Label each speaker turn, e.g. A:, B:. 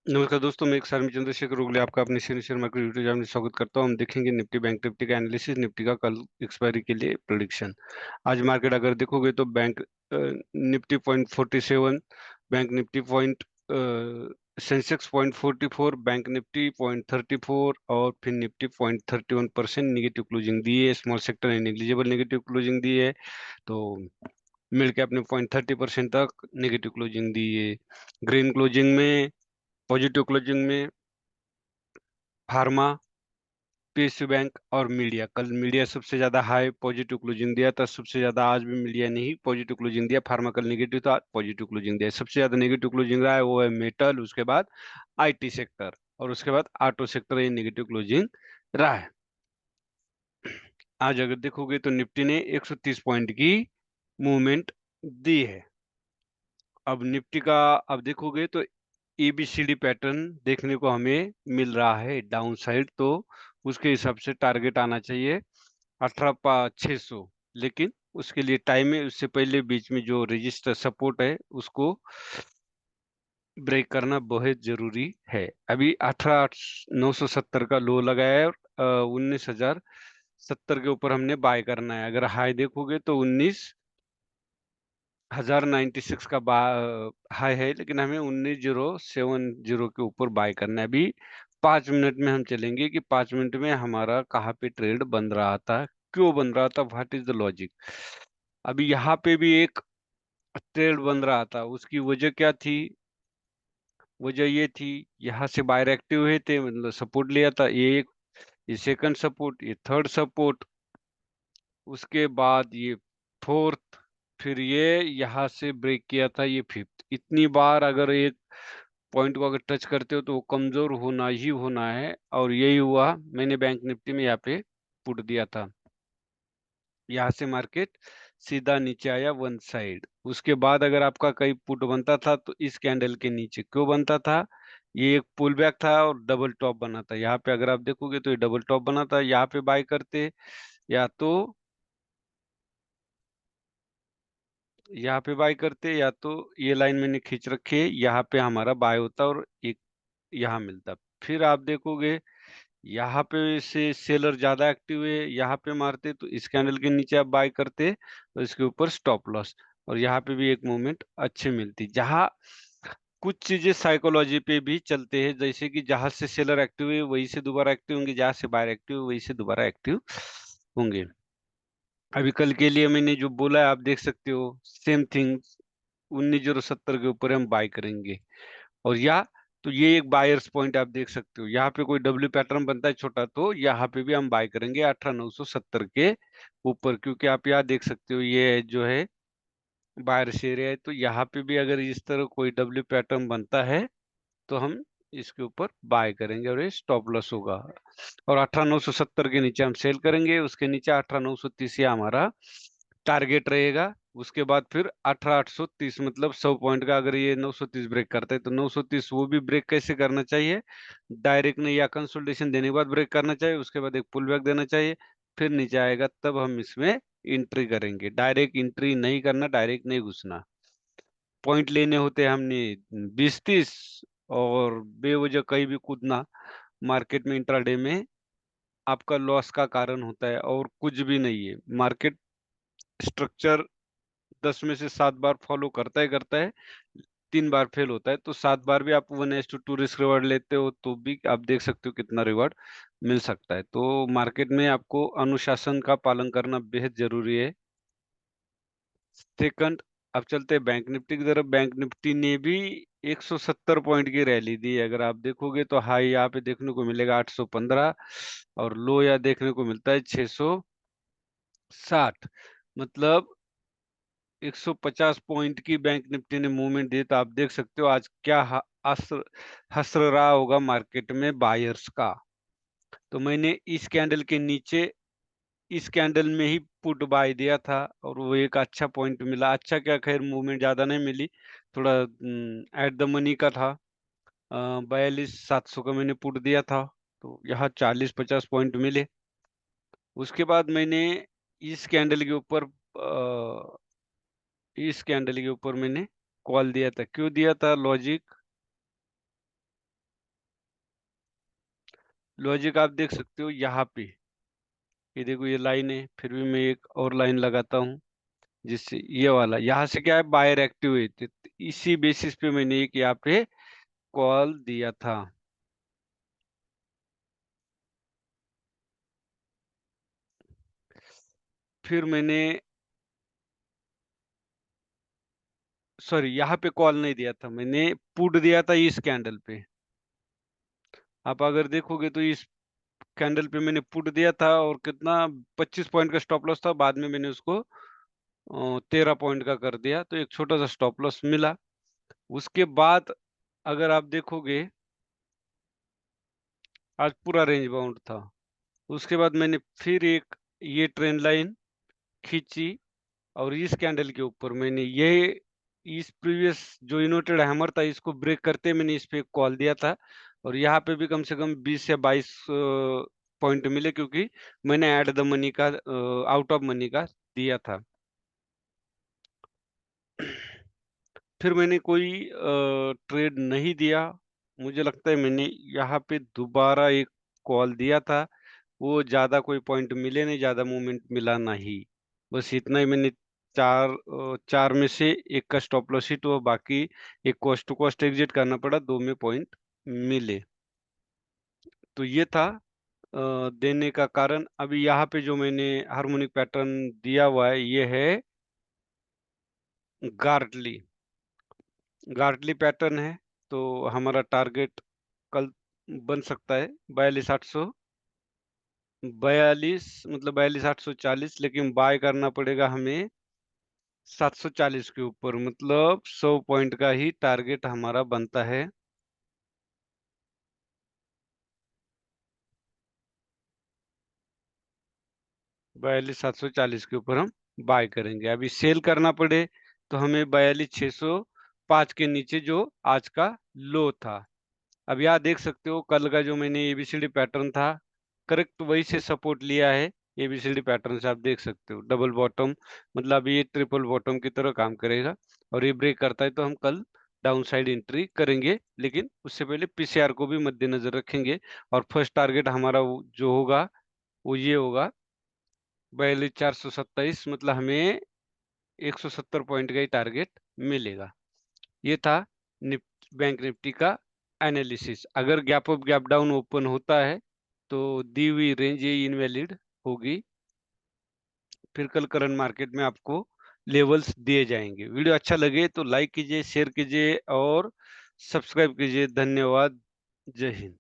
A: नमस्कार दोस्तों, मैं एक सारंग चंद्रशेखर उगले आपका अपने शेयर मार्केट यूट्यूब चैनल में स्वागत करता हूँ। हम देखेंगे निफ्टी बैंक निफ्टी का एनालिसिस, निफ्टी का कल एक्सपायरी के लिए प्रेडिक्शन। आज मार्केट अगर देखोगे तो bank Nifty 0.47, bank Nifty point Sensex 0.44, bank Nifty 0.34 और फिर निफ्टी 0.31% निगेटिव क्लोजिंग दी है। स्मॉल सेक्टर ने नेग्लिजिबल नेगेटिव क्लोजिंग दी है, तो मिलकर अपने 0.30% तक नेगेटिव क्लोजिंग दी है। ग्रीन क्लोजिंग में, पॉजिटिव क्लोजिंग में फार्मा, पीएसयू बैंक और मीडिया। कल मीडिया सबसे ज्यादा हाई पॉजिटिव क्लोजिंग दिया था, सबसे ज्यादा आज भी मीडिया ने ही पॉजिटिव क्लोजिंग दिया। फार्मा कल नेगेटिव था, पॉजिटिव क्लोजिंग दिया। सबसे ज्यादा नेगेटिव क्लोजिंग रहा है वो है मेटल, उसके बाद आईटी सेक्टर और उसके बाद ऑटो सेक्टर, ये नेगेटिव क्लोजिंग रहा है। आज अगर देखोगे तो निफ्टी ने 130 पॉइंट की मूवमेंट दी है। अब निफ्टी का अब देखोगे तो एबीसीडी पैटर्न देखने को हमें मिल रहा है डाउन साइड, तो उसके हिसाब से टारगेट आना चाहिए 18,600। लेकिन उसके लिए टाइम है, उससे पहले बीच में जो रजिस्टर सपोर्ट है उसको ब्रेक करना बहुत जरूरी है। अभी 18,970 का लो लगाया है और 19,070 के ऊपर हमने बाय करना है। अगर हाई देखोगे तो 19,096 का हाई है, लेकिन हमें 19,070 के ऊपर बाय करना है। अभी 5 मिनट में हम चलेंगे कि 5 मिनट में हमारा कहाँ पे ट्रेड बन रहा था, क्यों बन रहा था, व्हाट इज द लॉजिक। अभी यहाँ पे भी एक ट्रेड बन रहा था, उसकी वजह क्या थी? वजह ये थी, यहाँ से बायर एक्टिव हुए थे, मतलब सपोर्ट लिया था, ये सेकंड सपोर्ट, ये थर्ड सपोर्ट, उसके बाद ये फोर्थ, फिर ये यहाँ से ब्रेक किया था, ये फिफ्थ। इतनी बार अगर एक पॉइंट को अगर टच करते हो तो वो कमजोर होना ही होना है, और यही हुआ। मैंने बैंक निफ्टी में यहाँ पे पुट दिया था, यहाँ से मार्केट सीधा नीचे आया वन साइड। उसके बाद अगर आपका कहीं पुट बनता था तो इस कैंडल के नीचे क्यों बनता था? ये एक पुल बैक था और डबल टॉप बना था। यहाँ पे अगर आप देखोगे तो ये डबल टॉप बना था, यहाँ पे बाय करते, या तो यहाँ पे बाय करते, या तो ये लाइन मैंने खींच रखी है, यहाँ पे हमारा बाय होता और एक यहाँ मिलता। फिर आप देखोगे यहाँ पे से सेलर ज्यादा एक्टिव है, यहाँ पे मारते तो इस कैंडल के नीचे आप बाय करते तो इसके ऊपर स्टॉप लॉस, और यहाँ पे भी एक मूवमेंट अच्छी मिलती। जहाँ कुछ चीजें साइकोलॉजी पे भी चलते हैं, जैसे कि जहां से सेलर एक्टिव है वहीं से दोबारा एक्टिव होंगे, जहां से बायर एक्टिव है वहीं से दोबारा एक्टिव होंगे। अभी कल के लिए मैंने जो बोला है आप देख सकते हो, सेम थिंग 19,070 के ऊपर हम बाय करेंगे। और या तो ये एक बायर्स पॉइंट आप देख सकते हो, यहाँ पे कोई डब्ल्यू पैटर्न बनता है छोटा तो यहाँ पे भी हम बाय करेंगे 18,970 के ऊपर, क्योंकि आप यहाँ देख सकते हो ये जो है बायर्स एरिया है। तो यहाँ पे भी अगर इस तरह कोई डब्ल्यू पैटर्न बनता है तो हम इसके ऊपर बाय करेंगे और ये स्टॉप लॉस होगा। और 18,970 के नीचे हम सेल करेंगे, उसके नीचे 18,930 ये हमारा टारगेट रहेगा। उसके बाद फिर 18,830, मतलब 100 पॉइंट का अगर ये 930 ब्रेक करता है तो 930 वो भी ब्रेक कैसे करना चाहिए? डायरेक्ट नहीं, या कंसोलिडेशन देने के बाद ब्रेक करना चाहिए, उसके बाद एक पुल बैक देना चाहिए, फिर नीचे आएगा तब हम इसमें एंट्री करेंगे। डायरेक्ट एंट्री नहीं करना, डायरेक्ट नहीं घुसना। पॉइंट लेने होते हैं हमने 20-30, और बेवजह कहीं भी कूदना मार्केट में इंट्राडे में आपका लॉस का कारण होता है, और कुछ भी नहीं है। मार्केट स्ट्रक्चर 10 में से 7 बार फॉलो करता है, 3 बार फेल होता है, तो 7 बार भी आप 1:2 रिस्क रिवार्ड लेते हो तो भी आप देख सकते हो कितना रिवार्ड मिल सकता है। तो मार्केट में आपको अनुशासन का पालन करना बेहद जरूरी है। सेकंड, अब चलते हैं बैंक निफ्टी की तरफ। बैंक निफ्टी ने भी 170 पॉइंट की रैली दी है। अगर आप देखोगे तो हाई यहाँ पे देखने को मिलेगा 815, और लो यहाँ देखने को मिलता है 660। मतलब 150 पॉइंट की बैंक निफ्टी ने मूवमेंट दी, तो आप देख सकते हो आज क्या असर हसर रहा होगा मार्केट में बायर्स का। तो मैंने इस कैंडल के नीचे इस कैंडल में ही पुट बाय दिया था, और वो एक अच्छा पॉइंट मिला। अच्छा क्या, खैर मूवमेंट ज्यादा नहीं मिली, थोड़ा एट द मनी का था। 42,700 का मैंने पुट दिया था, तो यहाँ 40-50 पॉइंट मिले। उसके बाद मैंने इस कैंडल के ऊपर मैंने कॉल दिया था। क्यों दिया था? लॉजिक, लॉजिक आप देख सकते हो यहाँ पे, ये देखो ये लाइन है, फिर भी मैं एक और लाइन लगाता हूँ, जिससे ये वाला यहाँ से क्या है, बायर एक्टिव हुए थे, तो इसी बेसिस पे मैंने एक यहाँ पे कॉल दिया था। फिर मैंने, सॉरी यहाँ पे कॉल नहीं दिया था, मैंने पुट दिया था इस कैंडल पे। आप अगर देखोगे तो इस कैंडल पे मैंने पुट दिया था, और कितना, 25 पॉइंट का स्टॉप लॉस था, बाद में मैंने उसको 13 पॉइंट का कर दिया, तो एक छोटा सा स्टॉप लॉस मिला। उसके बाद अगर आप देखोगे, आज पूरा रेंज बाउंड था। उसके बाद मैंने फिर एक ये ट्रेंड लाइन खींची, और इस कैंडल के ऊपर मैंने ये इस प्रीवियस जो इन्वर्टेड हैमर था, इसको ब्रेक करते मैंने इस पे कॉल दिया था, और यहाँ पे भी कम से कम 20 या 22 पॉइंट मिले, क्योंकि मैंने ऐड द मनी का, आउट ऑफ मनी का दिया था। फिर मैंने कोई ट्रेड नहीं दिया। मुझे लगता है मैंने यहाँ पे दोबारा एक कॉल दिया था, वो ज़्यादा कोई पॉइंट मिले नहीं, ज़्यादा मूवमेंट मिला नहीं, बस इतना ही। मैंने चार में से एक का स्टॉप लॉस हिट हुआ, बाकी एक कॉस्ट टू कॉस्ट एग्जिट करना पड़ा, दो में पॉइंट मिले। तो ये था देने का कारण। अभी यहाँ पे जो मैंने हार्मोनिक पैटर्न दिया हुआ है, ये है गार्टली गार्टली पैटर्न है। तो हमारा टारगेट कल बन सकता है 42,800, 42 मतलब 42,840, लेकिन बाय करना पड़ेगा हमें 740 के ऊपर, मतलब 100 पॉइंट का ही टारगेट हमारा बनता है। 42,740 के ऊपर हम बाय करेंगे। अभी सेल करना पड़े तो हमें 42,605 के नीचे, जो आज का लो था। अब यहाँ देख सकते हो, कल का जो मैंने एबीसीडी पैटर्न था, करेक्ट वही से सपोर्ट लिया है। एबीसीडी पैटर्न से आप देख सकते हो डबल बॉटम, मतलब ये ट्रिपल बॉटम की तरह काम करेगा, और ये ब्रेक करता है तो हम कल डाउन साइड एंट्री करेंगे, लेकिन उससे पहले पीसीआर को भी मद्देनजर रखेंगे। और फर्स्ट टारगेट हमारा जो होगा, वो ये होगा 42,427, मतलब हमें 170 पॉइंट का ही टारगेट मिलेगा। ये था बैंक निफ्टी का एनालिसिस। अगर gap up gap down open होता है तो दी हुई रेंज ये इनवैलिड होगी, फिर कल करंट मार्केट में आपको लेवल्स दिए जाएंगे। वीडियो अच्छा लगे तो लाइक कीजिए, शेयर कीजिए और सब्सक्राइब कीजिए। धन्यवाद। जय हिंद।